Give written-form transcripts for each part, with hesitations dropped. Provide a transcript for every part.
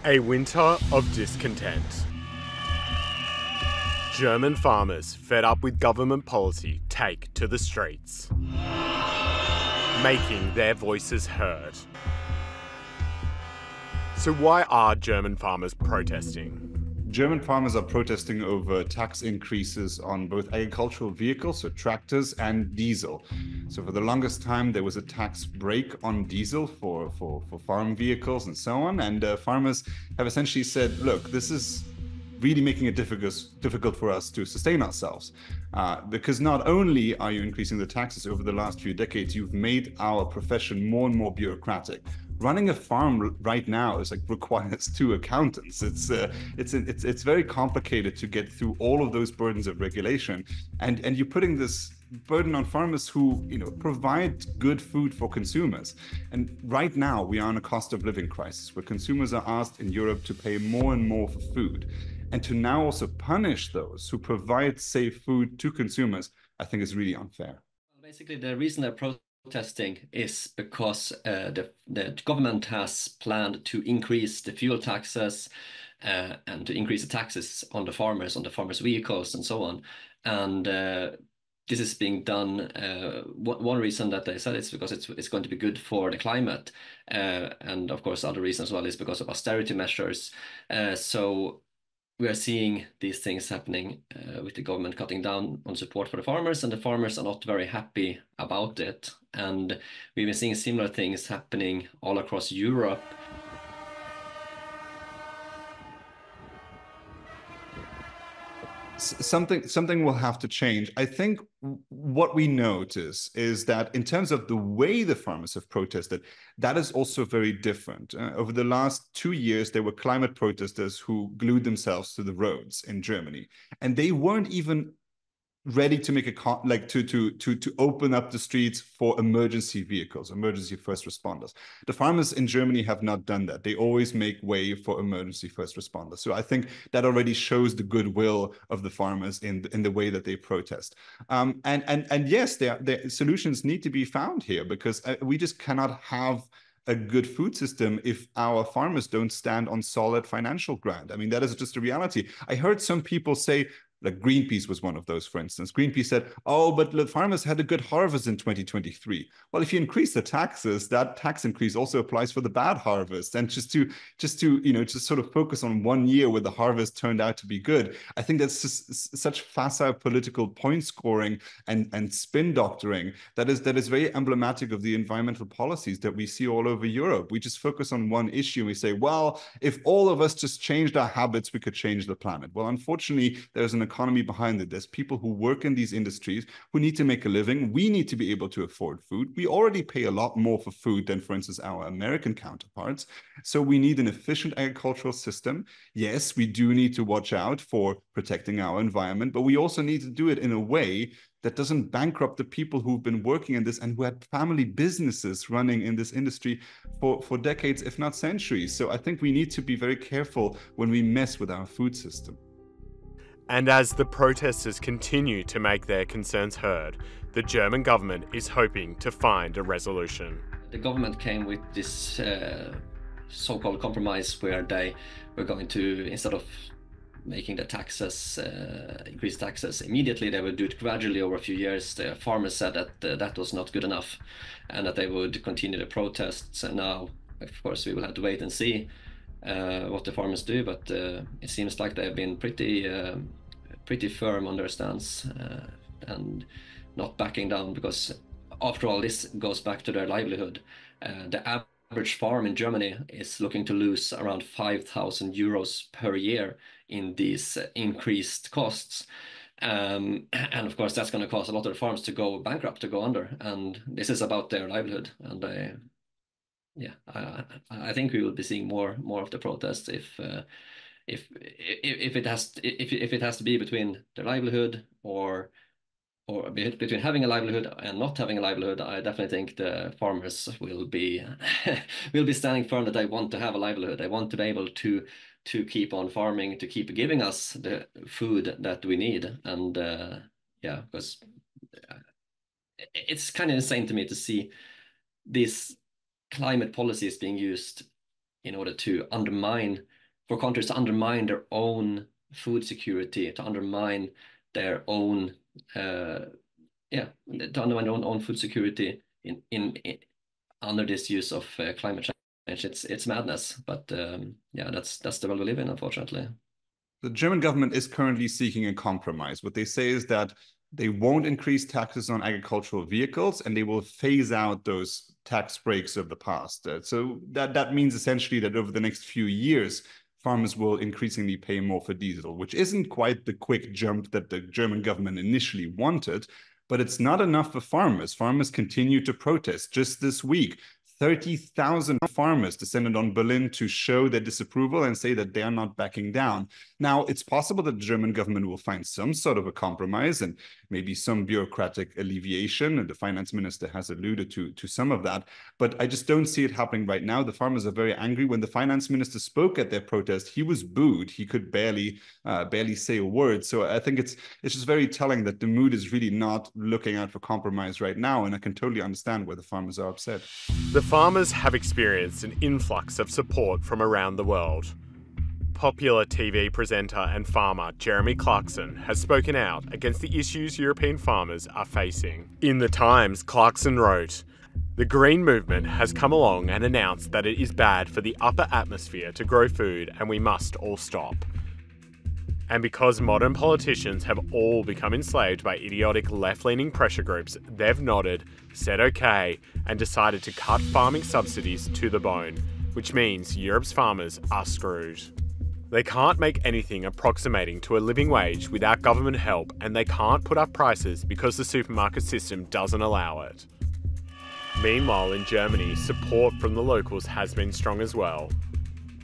A winter of discontent. German farmers, fed up with government policy, take to the streets, making their voices heard. So why are German farmers protesting? German farmers are protesting over tax increases on both agricultural vehicles, so tractors, and diesel. So for the longest time, there was a tax break on diesel for farm vehicles and so on. And farmers have essentially said, look, this is really making it difficult for us to sustain ourselves. Because not only are you increasing the taxes over the last few decades, you've made our profession more and more bureaucratic. Running a farm right now is requires two accountants. It's very complicated to get through all of those burdens of regulation, and you're putting this burden on farmers who provide good food for consumers. And right now we are in a cost of living crisis where consumers are asked in Europe to pay more and more for food, and to now also punish those who provide safe food to consumers, I think is really unfair. Basically, the reason they're protesting is because the government has planned to increase the fuel taxes and to increase the taxes on the farmers' vehicles, and so on. And this is being done. One reason that they said it's because it's going to be good for the climate, and of course, other reasons as well is because of austerity measures. So we are seeing these things happening with the government cutting down on support for the farmers, and the farmers are not very happy about it. And we've been seeing similar things happening all across Europe. Something will have to change. I think what we notice is that in terms of the way the farmers have protested, that is also very different. Over the last 2 years, there were climate protesters who glued themselves to the roads in Germany, and they weren't even ready to make to open up the streets for emergency vehicles, emergency first responders. The farmers in Germany have not done that. They always make way for emergency first responders. So I think that already shows the goodwill of the farmers in the way that they protest. And yes, there solutions need to be found here, because we just cannot have a good food system if our farmers don't stand on solid financial ground. I mean, that is just a reality. I heard some people say, like Greenpeace was one of those, for instance. Greenpeace said, oh, but the farmers had a good harvest in 2023. Well, if you increase the taxes, that tax increase also applies for the bad harvest. And just sort of focus on 1 year where the harvest turned out to be good, I think that's just such facile political point scoring and spin doctoring that is very emblematic of the environmental policies that we see all over Europe. We just focus on one issue and we say, well, if all of us just changed our habits, we could change the planet. Well, unfortunately, there's an economy behind it. There's people who work in these industries who need to make a living. We need to be able to afford food. We already pay a lot more for food than, for instance, our American counterparts. So we need an efficient agricultural system. Yes, we do need to watch out for protecting our environment, but we also need to do it in a way that doesn't bankrupt the people who've been working in this and who had family businesses running in this industry for decades, if not centuries. So I think we need to be very careful when we mess with our food system. And as the protesters continue to make their concerns heard, the German government is hoping to find a resolution. The government came with this so-called compromise where they were going to, instead of making the taxes, increase taxes immediately, they would do it gradually over a few years. The farmers said that that was not good enough and that they would continue the protests. And now, of course, we will have to wait and see what the farmers do, but it seems like they've been pretty firm on their stance and not backing down, because after all, this goes back to their livelihood. The average farm in Germany is looking to lose around 5,000 euros per year in these increased costs. And of course, that's going to cause a lot of farms to go bankrupt, to go under. And this is about their livelihood. And I think we will be seeing more of the protests if it has to be between their livelihood or between having a livelihood and not having a livelihood. I definitely think the farmers will be will be standing firm that they want to have a livelihood. They want to be able to keep on farming, to keep giving us the food that we need. And because it's kind of insane to me to see these climate policies being used in order to undermine for countries to undermine their own food security, to undermine their own to undermine their own food security in under this use of climate change. It's madness, but that's the world we live in, unfortunately. The German government is currently seeking a compromise. What they say is that they won't increase taxes on agricultural vehicles, and they will phase out those tax breaks of the past. So that means essentially that over the next few years, farmers will increasingly pay more for diesel, which isn't quite the quick jump that the German government initially wanted, but it's not enough for farmers. Farmers continue to protest. Just this week, 30,000 farmers descended on Berlin to show their disapproval and say that they are not backing down. Now, it's possible that the German government will find some sort of a compromise and maybe some bureaucratic alleviation, and the finance minister has alluded to some of that, but I just don't see it happening right now. The farmers are very angry. When the finance minister spoke at their protest, he was booed. He could barely say a word. So I think it's just very telling that the mood is really not looking out for compromise right now, and I can totally understand why the farmers are upset. The farmers have experienced an influx of support from around the world. Popular TV presenter and farmer Jeremy Clarkson has spoken out against the issues European farmers are facing. In The Times, Clarkson wrote, "The Green Movement has come along and announced that it is bad for the upper atmosphere to grow food and we must all stop. And because modern politicians have all become enslaved by idiotic left-leaning pressure groups, they've nodded, said okay, and decided to cut farming subsidies to the bone, which means Europe's farmers are screwed. They can't make anything approximating to a living wage without government help, and they can't put up prices because the supermarket system doesn't allow it." Meanwhile, in Germany, support from the locals has been strong as well.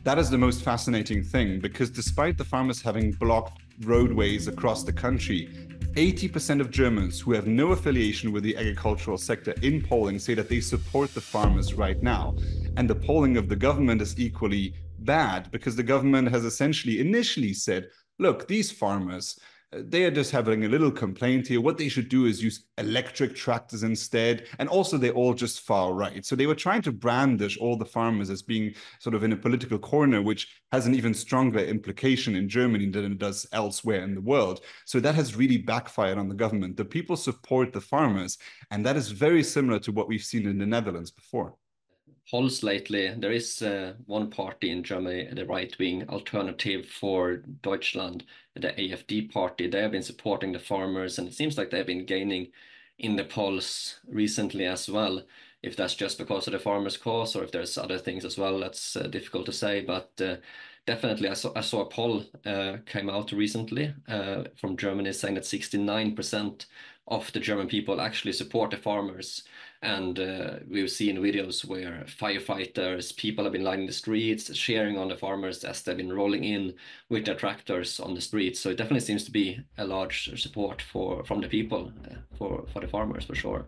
That is the most fascinating thing, because despite the farmers having blocked roadways across the country, 80% of Germans who have no affiliation with the agricultural sector in polling say that they support the farmers right now. And the polling of the government is equally bad, because the government has essentially initially said, look, these farmers, they are just having a little complaint here. What they should do is use electric tractors instead. And also they're all just far right. So they were trying to brandish all the farmers as being sort of in a political corner, which has an even stronger implication in Germany than it does elsewhere in the world. So that has really backfired on the government. The people support the farmers. And that is very similar to what we've seen in the Netherlands before. Polls lately, there is one party in Germany, the right-wing Alternative for Deutschland, the AfD party. They have been supporting the farmers, and it seems like they've been gaining in the polls recently as well. If that's just because of the farmers' cause or if there's other things as well, that's difficult to say. But definitely, I saw a poll came out recently from Germany saying that 69% of the German people actually support the farmers. And we've seen videos where firefighters, people have been lining the streets, cheering on the farmers as they've been rolling in with their tractors on the streets. So it definitely seems to be a large support from the people for the farmers, for sure.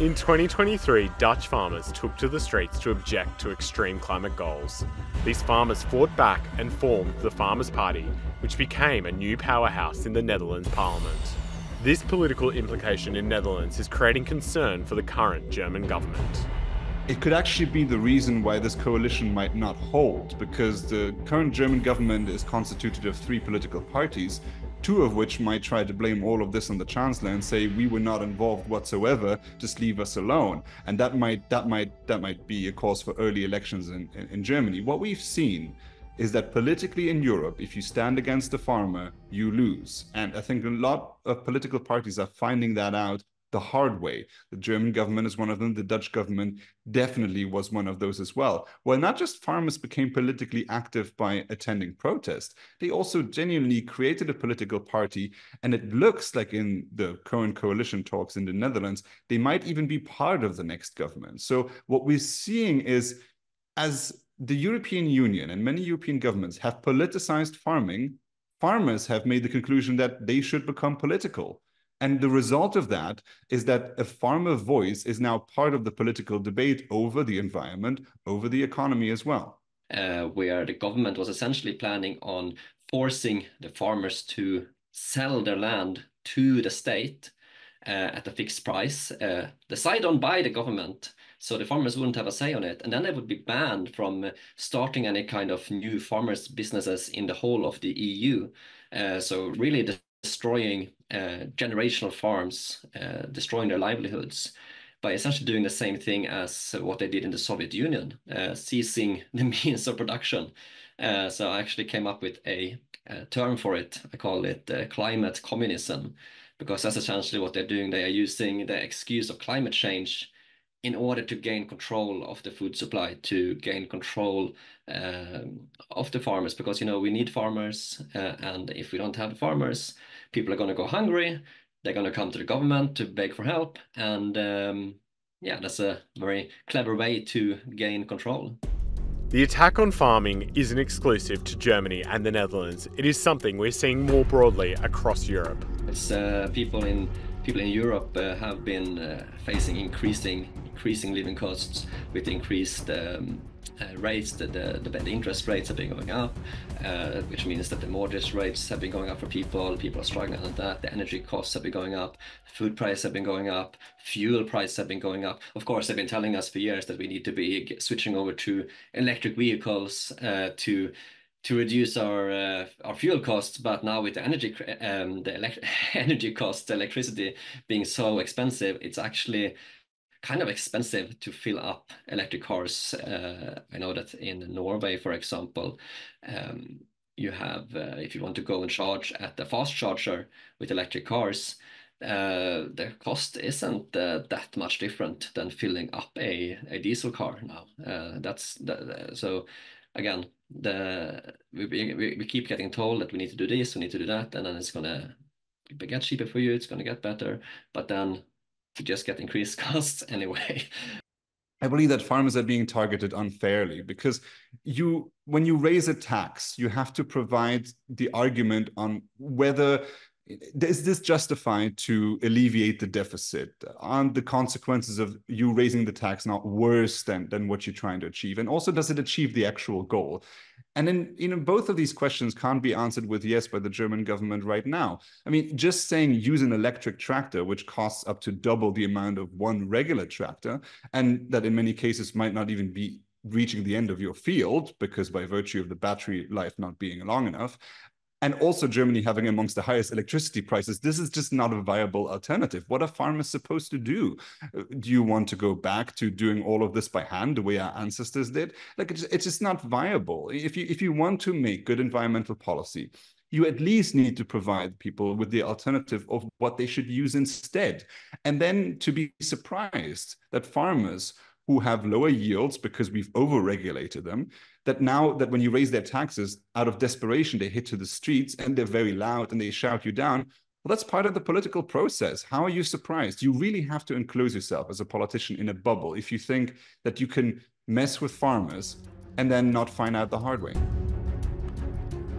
In 2023, Dutch farmers took to the streets to object to extreme climate goals. These farmers fought back and formed the Farmers' Party, which became a new powerhouse in the Netherlands Parliament. This political implication in Netherlands is creating concern for the current German government. It could actually be the reason why this coalition might not hold, because the current German government is constituted of 3 political parties, 2 of which might try to blame all of this on the chancellor and say we were not involved whatsoever, just leave us alone. And that might be a cause for early elections in Germany. What we've seen is that politically in Europe, if you stand against the farmer, you lose. And I think a lot of political parties are finding that out the hard way. The German government is one of them. The Dutch government definitely was one of those as well. Well, not just farmers became politically active by attending protests, they also genuinely created a political party. And it looks like in the current coalition talks in the Netherlands, they might even be part of the next government. So what we're seeing is, as the European Union and many European governments have politicized farming, farmers have made the conclusion that they should become political. And the result of that is that a farmer voice is now part of the political debate over the environment, over the economy as well. Where the government was essentially planning on forcing the farmers to sell their land to the state at a fixed price, decided on by the government. So the farmers wouldn't have a say on it. And then they would be banned from starting any kind of new farmers' businesses in the whole of the EU. So really destroying generational farms, destroying their livelihoods by essentially doing the same thing as what they did in the Soviet Union, seizing the means of production. So I actually came up with a term for it. I call it climate communism, because that's essentially what they're doing. They are using the excuse of climate change in order to gain control of the food supply, to gain control of the farmers, because we need farmers, and if we don't have farmers, people are going to go hungry. They're going to come to the government to beg for help, and yeah, that's a very clever way to gain control. The attack on farming isn't exclusive to Germany and the Netherlands. It is something we're seeing more broadly across Europe. It's people in Europe have been facing increasing living costs with increased rates. The interest rates have been going up, which means that the mortgage rates have been going up for people. People are struggling with that. The energy costs have been going up. Food prices have been going up. Fuel prices have been going up. Of course, they've been telling us for years that we need to be switching over to electric vehicles to reduce our fuel costs, but now with the energy energy costs, electricity being so expensive, it's actually kind of expensive to fill up electric cars. I know that in Norway, for example, you have if you want to go and charge at the fast charger with electric cars, the cost isn't that much different than filling up a diesel car now. So again, we keep getting told that we need to do this, we need to do that, and then it's gonna get cheaper for you, it's gonna get better, but then we just get increased costs anyway. I believe that farmers are being targeted unfairly because when you raise a tax, you have to provide the argument on whether is this justified to alleviate the deficit? Aren't the consequences of you raising the tax not worse than what you're trying to achieve? And also, does it achieve the actual goal? And then, both of these questions can't be answered with yes by the German government right now. I mean, just saying use an electric tractor, which costs up to double the amount of one regular tractor, and that in many cases might not even be reaching the end of your field because by virtue of the battery life not being long enough, and also Germany having amongst the highest electricity prices, this is just not a viable alternative. What are farmers supposed to do? Do you want to go back to doing all of this by hand the way our ancestors did? Like, it's just not viable. If you want to make good environmental policy, you at least need to provide people with the alternative of what they should use instead. And then to be surprised that farmers who have lower yields because we've over-regulated them, that now that when you raise their taxes, out of desperation, they hit to the streets and they're very loud and they shout you down. Well, that's part of the political process. How are you surprised? You really have to enclose yourself as a politician in a bubble if you think that you can mess with farmers and then not find out the hard way.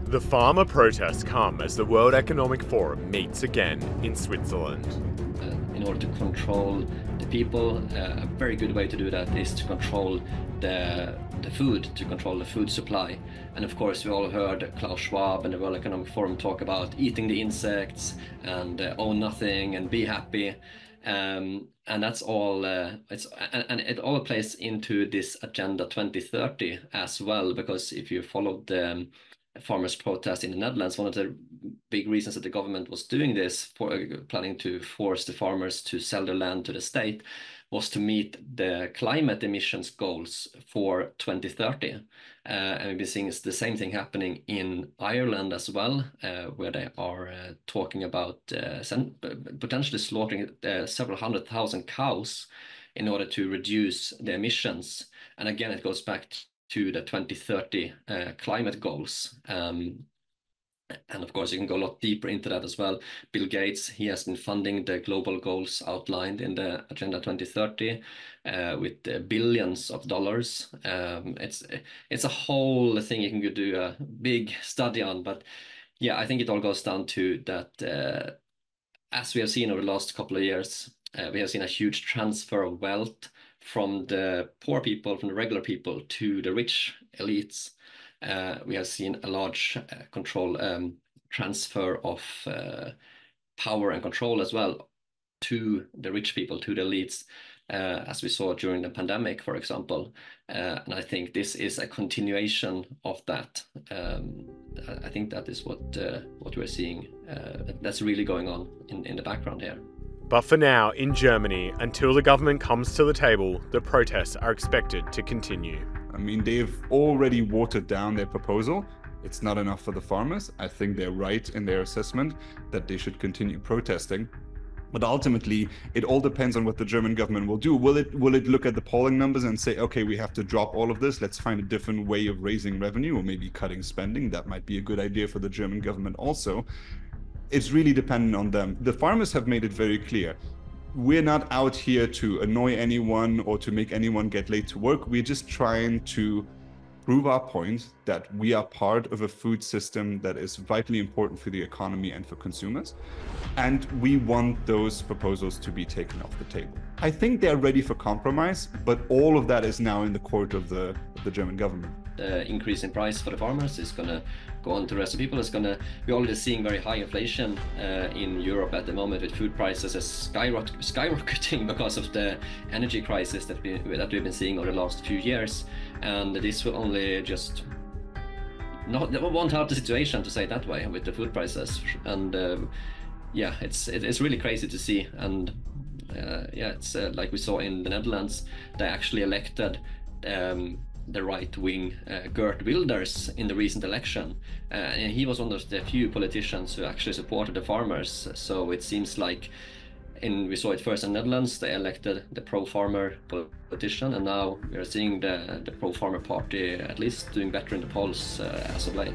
The farmer protests come as the World Economic Forum meets again in Switzerland. In order to control the people, a very good way to do that is to control the food, to control the food supply. And of course, we all heard Klaus Schwab and the World Economic Forum talk about eating the insects and own nothing and be happy. And that's all. And it all plays into this Agenda 2030 as well, because if you followed the farmers' protest in the Netherlands, one of the big reasons that the government was doing this, planning to force the farmers to sell their land to the state, was to meet the climate emissions goals for 2030. And we've been seeing the same thing happening in Ireland as well, where they are talking about potentially slaughtering several 100,000 cows in order to reduce the emissions. And again, it goes back to the 2030 climate goals. And of course, you can go a lot deeper into that as well. Bill Gates, he has been funding the global goals outlined in the Agenda 2030 with billions of dollars. It's a whole thing you can do a big study on. But yeah, I think it all goes down to that, as we have seen over the last couple of years, we have seen a huge transfer of wealth from the poor people, from the regular people to the rich elites. We have seen a large transfer of power and control as well to the rich people, to the elites, as we saw during the pandemic, for example. And I think this is a continuation of that. I think that is what we're seeing. That's really going on in the background here. But for now, in Germany, until the government comes to the table, the protests are expected to continue. I mean, they've already watered down their proposal. It's not enough for the farmers. I think they're right in their assessment that they should continue protesting. But ultimately, it all depends on what the German government will do. Will it look at the polling numbers and say, okay, we have to drop all of this. Let's find a different way of raising revenue, or maybe cutting spending. That might be a good idea for the German government also. It's really dependent on them. The farmers have made it very clear. We're not out here to annoy anyone or to make anyone get late to work. We're just trying to prove our point that we are part of a food system that is vitally important for the economy and for consumers. And we want those proposals to be taken off the table. I think they're ready for compromise, but all of that is now in the court of the German government. The increase in price for the farmers is going to go on to the rest of people. We're already seeing very high inflation in Europe at the moment, with food prices skyrocketing because of the energy crisis that we've been seeing over the last few years. And this will only just won't help the situation, to say it that way, with the food prices. And yeah, it's really crazy to see. And yeah, it's like we saw in the Netherlands, they actually elected the right-wing Geert Wilders in the recent election, and he was one of the few politicians who actually supported the farmers. So it seems like, we saw it first in the Netherlands, they elected the pro-farmer politician, and now we are seeing the pro-farmer party at least doing better in the polls as of late.